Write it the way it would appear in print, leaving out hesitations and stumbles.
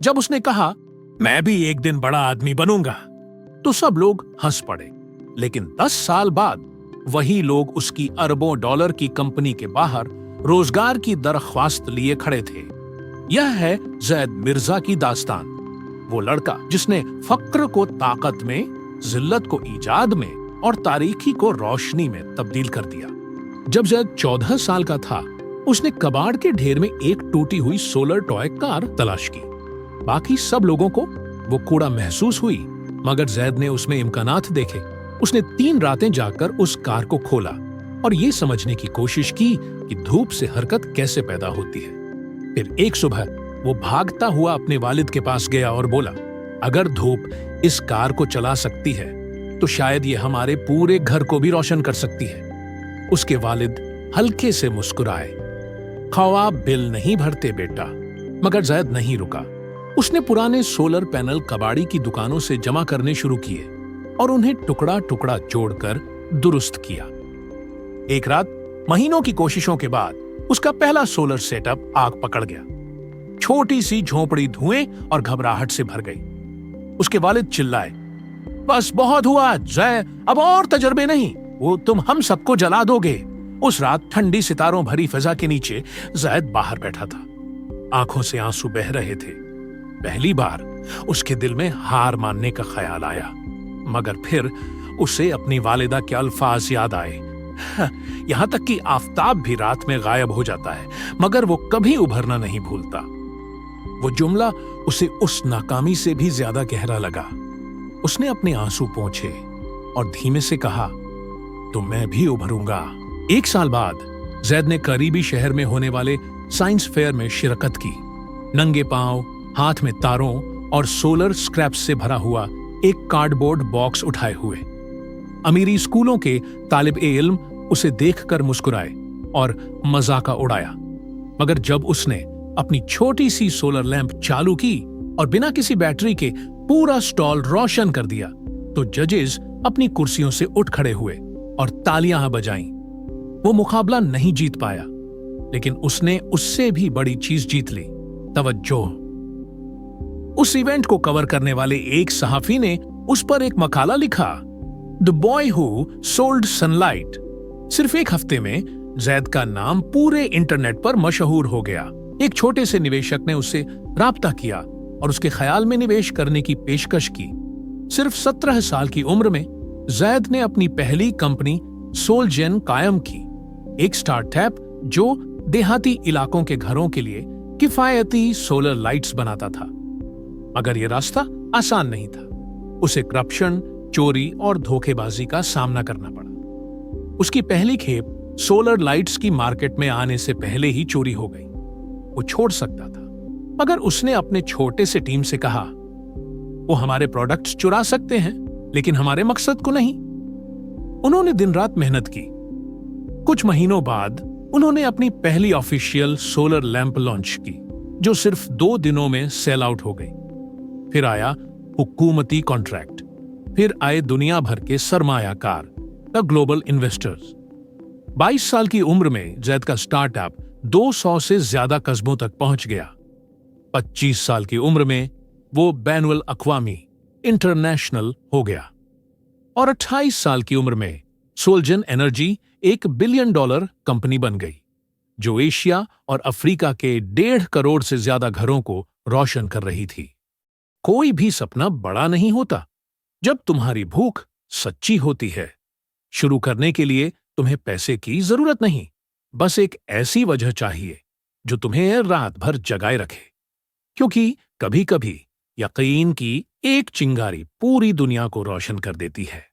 जब उसने कहा, मैं भी एक दिन बड़ा आदमी बनूंगा, तो सब लोग हंस पड़े। लेकिन 10 साल बाद वही लोग उसकी अरबों डॉलर की कंपनी के बाहर रोजगार की दरख्वास्त लिए खड़े थे। यह है जैद मिर्जा की दास्तान, वो लड़का जिसने फक्र को ताकत में, जिल्लत को ईजाद में और तारीखी को रोशनी में तब्दील कर दिया। जब जैद 14 साल का था, उसने कबाड़ के ढेर में एक टूटी हुई सोलर टॉय कार तलाश की। बाकी सब लोगों को वो कूड़ा महसूस हुई, मगर जैद ने उसमें इम्कानात देखे। उसने 3 रातें जाकर उस कार को खोला और ये समझने की कोशिश की कि धूप से हरकत कैसे पैदा होती है। फिर एक सुबह वो भागता हुआ अपने वालिद के पास गया और बोला, अगर धूप इस कार को चला सकती है तो शायद ये हमारे पूरे घर को भी रोशन कर सकती है। उसके वालिद हल्के से मुस्कुराए। ख्वाब बिल नहीं भरते बेटा। मगर जैद नहीं रुका। उसने पुराने सोलर पैनल कबाड़ी की दुकानों से जमा करने शुरू किए और उन्हें टुकड़ा टुकड़ा जोड़कर दुरुस्त किया। एक रात महीनों की कोशिशों के बाद उसका पहला सोलर सेटअप आग पकड़ गया। छोटी सी झोंपड़ी धुएं और घबराहट से भर गई। उसके वालिद चिल्लाए, बस बहुत हुआ जय, अब और तजर्बे नहीं, वो तुम हम सबको जला दोगे। उस रात ठंडी सितारों भरी फिजा के नीचे जैद बाहर बैठा था। आंखों से आंसू बह रहे थे। पहली बार उसके दिल में हार मानने का ख्याल आया, मगर फिर उसे अपनी वालिदा के अल्फाज याद आए, यहां तक कि आफताब भी रात में गायब हो जाता है मगर वो कभी उभरना नहीं भूलता। वो जुमला उसे उस नाकामी से भी ज्यादा गहरा लगा। उसने अपने आंसू पोंछे और धीमे से कहा, तो मैं भी उभरूंगा। 1 साल बाद जैद ने करीबी शहर में होने वाले साइंस फेयर में शिरकत की। नंगे पांव, हाथ में तारों और सोलर स्क्रैप्स से भरा हुआ एक कार्डबोर्ड बॉक्स उठाए हुए। अमीरी स्कूलों के तालिब इल्म उसे देखकर मुस्कुराए और मजाका उड़ाया। मगर जब उसने अपनी छोटी सी सोलर लैंप चालू की और बिना किसी बैटरी के पूरा स्टॉल रोशन कर दिया, तो जजेस अपनी कुर्सियों से उठ खड़े हुए और तालियां बजाईं। वो मुकाबला नहीं जीत पाया, लेकिन उसने उससे भी बड़ी चीज जीत ली, तवज्जो। उस इवेंट को कवर करने वाले एक सहाफी ने उस पर एक मकाला लिखा, the boy who sold sunlight. सिर्फ 1 हफ्ते में जैद का नाम पूरे इंटरनेट पर मशहूर हो गया। एक छोटे से निवेशक ने उससे राब्ता किया और उसके ख्याल में निवेश करने की पेशकश की। सिर्फ 17 साल की उम्र में जैद ने अपनी पहली कंपनी सोलजेन कायम की, एक स्टार्टअप जो देहाती इलाकों के घरों के लिए किफायती सोलर लाइट्स बनाता था। मगर यह रास्ता आसान नहीं था। उसे करप्शन, चोरी और धोखेबाजी का सामना करना पड़ा। उसकी पहली खेप सोलर लाइट्स की मार्केट में आने से पहले ही चोरी हो गई। वो छोड़ सकता था, मगर उसने अपने छोटे से टीम से कहा, वो हमारे प्रोडक्ट्स चुरा सकते हैं लेकिन हमारे मकसद को नहीं। उन्होंने दिन रात मेहनत की। कुछ महीनों बाद उन्होंने अपनी पहली ऑफिशियल सोलर लैंप लॉन्च की, जो सिर्फ 2 दिनों में सेल आउट हो गई। फिर आया हुकूमती कॉन्ट्रैक्ट, फिर आए दुनिया भर के सरमायाकार, द ग्लोबल इन्वेस्टर्स। 22 साल की उम्र में जैद का स्टार्टअप 200 से ज्यादा कस्बों तक पहुंच गया। 25 साल की उम्र में वो बैनुल अक़वामी इंटरनेशनल हो गया और 28 साल की उम्र में सोलजेन एनर्जी $1 बिलियन कंपनी बन गई, जो एशिया और अफ्रीका के 1.5 करोड़ से ज्यादा घरों को रोशन कर रही थी। कोई भी सपना बड़ा नहीं होता जब तुम्हारी भूख सच्ची होती है। शुरू करने के लिए तुम्हें पैसे की जरूरत नहीं, बस एक ऐसी वजह चाहिए जो तुम्हें रात भर जगाए रखे, क्योंकि कभी कभी यकीन की एक चिंगारी पूरी दुनिया को रोशन कर देती है।